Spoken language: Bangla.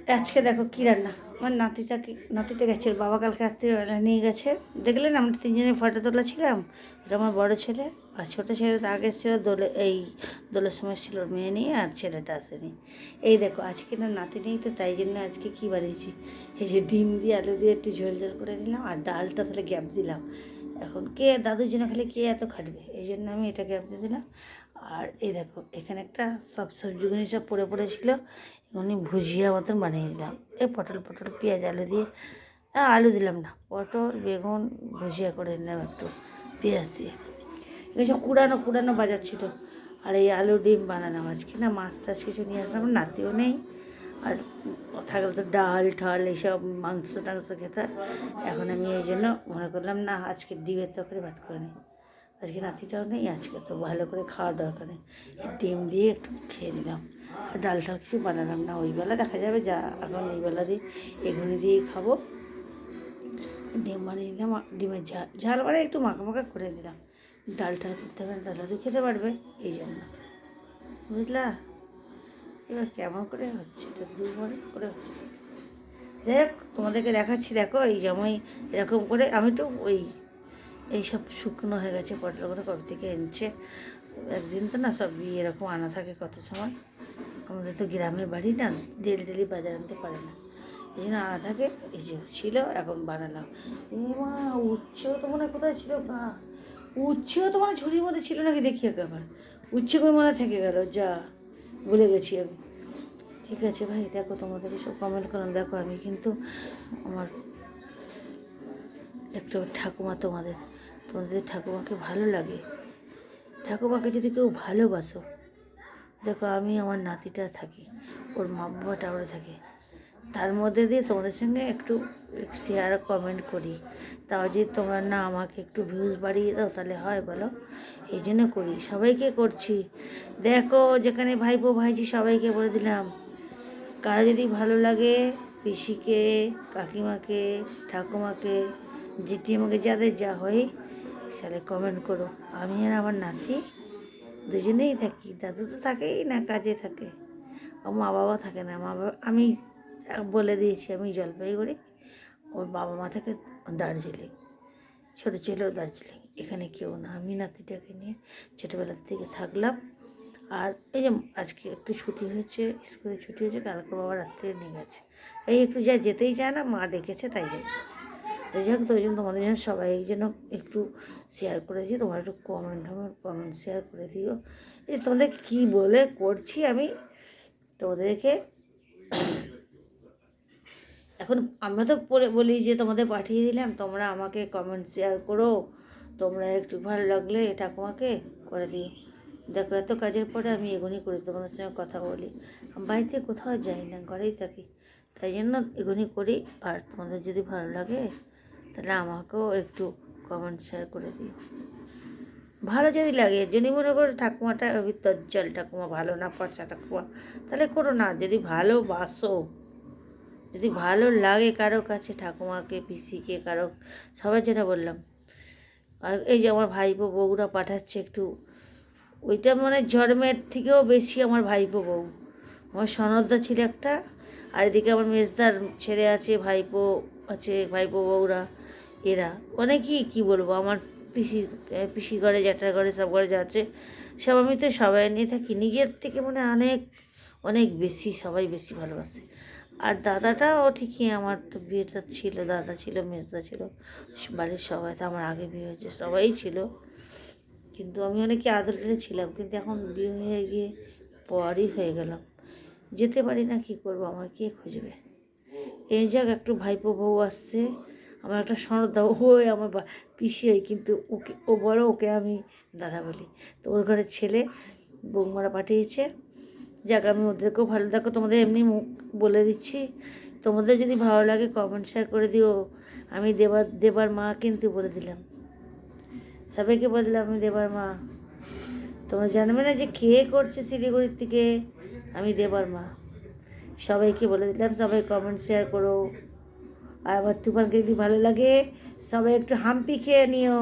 আজকে দেখো কী রান্না। আমার নাতিটা গেছে, বাবা কালকে রাত্রিবেলা নিয়ে গেছে। দেখলেন আমরা তিনজনে ফটো তোলা ছিলাম। এটা আমার বড়ো ছেলে, আর ছোটো ছেলে তো আগে ছিল দোলের সময় ছিল মেয়ে নিয়ে, আর ছেলেটা আসেনি। এই দেখো আজকে না নাতি নেই, তো তাই জন্য আজকে কী বানিয়েছি, এই যে ডিম দিয়ে আলু দিয়ে একটু ঝোল ঝোল করে নিলাম, আর ডালটা তাহলে গ্যাপ দিলাম। এখন কে দাদুর জন্য খালি কে এত খাটবে, এই জন্য আমি এটা গ্যাপ দিয়ে দিলাম। আর এই দেখো এখানে একটা সব সবজিগুলো সব পড়ে পড়েছিলো, এমনি ভুজিয়া মতন বানিয়ে দিলাম। এই পটল পেঁয়াজ আলু দিয়ে, আলু দিলাম না, পটল বেগুন ভুজিয়া করে নিলাম একটু পেঁয়াজ দিয়ে। এগুলো সব কুড়ানো বাজার ছিল। আর এই আলু ডিম বানালাম আজকে। না মাছ টাছ কিছু নিয়ে আসলাম, নাতিও নেই, আর থাকলে তো ডাল ঠাল এইসব মাংস টাংস খেতে। এখন আমি এই জন্য মনে করলাম না আজকে ডিমের তরকারি ভাত করে নিই। আজকে নাতিটাও নেই, আজকে তো ভালো করে খাওয়ার দরকার নেই, ডিম দিয়ে একটু খেয়ে নিলাম। আর ডাল ঠাল কিছু বানালাম না, ওই বেলা দেখা যাবে যা, এখন এই বেলা দিয়ে এগুলি দিয়েই খাবো। ডিম বানিয়ে নিলাম, ডিমের ঝাল মানে একটু মাখা করে দিলাম। ডাল ঠাল করতে হবে না, দাদু খেতে পারবে এই জন্য, বুঝলা। এবার কেমন করে হচ্ছে, তো দুর্বল করে হচ্ছে। যাই হোক তোমাদেরকে দেখাচ্ছি, দেখো এই যেমন এরকম করে আমি তো এইসব শুকনো হয়ে গেছে পটলগুলো কবে থেকে এনেছে। একদিন তো না সব এরকম আনা থাকে কত সময়, আমাদের তো গ্রামের বাড়ি না, ডেলি বাজার আনতে পারে না, এই জন্য আনা থাকে। এই যে ছিল, এখন বানালাম। মা উচ্ছেও তো মনে হয় কোথায় ছিল, উচ্ছেও তো মানে ঝুড়ির মধ্যে ছিল নাকি দেখি একবার, উচ্ছে করে মনে থেকে গেল, যা ভুলে গেছি আমি। ঠিক আছে ভাই, দেখো তোমাদেরকে সব কমেন্ট করলাম। দেখো আমি কিন্তু আমার একটা ঠাকুমা, তোমাদের যদি ঠাকুমাকে ভালো লাগে, ঠাকুমাকে যদি কেউ ভালোবাসো, দেখো আমি আমার নাতিটা থাকি, ওর মা বাবা টাওয়ারে থাকে, তার মধ্যে দিয়ে তোমাদের সঙ্গে একটু শেয়ার কমেন্ট করি। তাও যদি তোমরা না আমাকে একটু ভিউজ বাড়িয়ে দাও তাহলে হয় বলো, এই জন্য করি, সবাইকে করছি। দেখো যেখানে ভাইপো ভাইজি সবাইকে বলে দিলাম, কারো যদি ভালো লাগে, পিসিকে, কাকিমাকে, ঠাকুমাকে, জেঠিমাকে, যাদের যা হয় তাহলে কমেন্ট করো। আমি আর আমার নাতি দুজনেই থাকি, দাদু তো থাকেই না, কাজে থাকে, ও মা বাবা থাকে না। মা বাবা আমি বলে দিয়েছি আমি জলপাইগুড়ি, ওর বাবা মা থাকে দার্জিলিং, ছোটো ছেলেও দার্জিলিং, এখানে কেউ না। আমি নাতিটাকে নিয়ে ছোটোবেলার থেকে থাকলাম। আর এই যে আজকে একটু ছুটি হয়েছে, স্কুলে ছুটি হয়েছে, কালকে বাবা রাত্রে নিয়ে গেছে, এই একটু যা যেতেই চায় না, মা ডেকেছে তাই জন্য। যাই হোক, তো ওই জন্য তোমাদের জন্য সবাই যেন একটু শেয়ার করে দিও, তোমরা একটু কমেন্ট শেয়ার করে দিও। এই তোমাদের কী বলে করছি আমি তোমাদেরকে। এখন আমরা তো বলি যে তোমাদের পাঠিয়ে দিলাম, তোমরা আমাকে কমেন্ট শেয়ার করো, তোমরা একটু ভালো লাগলে ঠাকুমাকে করে দিও। দেখো এত কাজের পরে আমি এগুনি করি, তোমাদের সঙ্গে কথা বলি, বাড়িতে কোথাও যাই না, ঘরেই থাকি, তাই জন্য এগুনি করি। আর তোমাদের যদি ভালো লাগে তাহলে আমাকেও একটু কমেন্ট শেয়ার করে দিও। ভালো যদি লাগে, যদি মনে করো ঠাকুমাটা দজ্জাল ঠাকুমা, ভালো না পচা ঠাকুমা, তাহলে করো না। যদি ভালোবাসো, যদি ভালো লাগে কারো কাছে, ঠাকুমাকে, পিসিকে, কারো, সবার জন্য বললাম। আর এই যে আমার ভাইপো বউরা পাঠাচ্ছে একটু, ওইটা মানে জন্মের থেকেও বেশি আমার ভাইপো বউ। আমার সনদদা ছিল একটা, আর এদিকে আমার মেজদার ছেলে আছে, ভাইপো আছে, ভাইপো বউরা, এরা অনেকই কী বলবো, আমার পিসি ঘরে, জ্যাঠার ঘরে, সব ঘরে যা আছে সব, আমি তো সবাই নিয়ে থাকি, নিজের থেকে মানে অনেক অনেক বেশি, সবাই বেশি ভালোবাসে। আর দাদাটাও ঠিকই, আমার তো বিয়েটা ছিল, দাদা ছিল, মেজদা ছিল, বাড়ির সবাই, তো আমার আগে বিয়ে হয়েছে, সবাই ছিল, কিন্তু আমি অনেকে আদরে ছিলাম, কিন্তু এখন বিয়ে হয়ে গিয়ে পরই হয়ে গেলাম, যেতে পারি না, কী করবো, আমার কে খুঁজবে। এই যাক একটু ভাইপো বউ আসছে, আমার একটা সনদা, ওই আমার পিসি হয়, কিন্তু ও বড়, ওকে আমি দাদা বলি। তো ওর ঘরের ছেলে বৌমারা পাঠিয়েছে, যাক আমি ওদেরকেও ভালো, দেখো তোমাদের এমনি মুখ বলে দিচ্ছি, তোমাদের যদি ভালো লাগে কমেন্ট শেয়ার করে দিও। আমি দেবার মা কিন্তু বলে দিলাম, সবাইকে বলে দিলাম আমি দেবার মা। তোমরা জানবে না যে কে করছে শিলিগুড়ির থেকে, আমি দেবার মা। সবাইকে বলে দিলাম, সবাই কমেন্ট শেয়ার করো। আর আমার তুফানকে যদি ভালো লাগে, সবাই একটু হাম্পি খেয়ে নিও।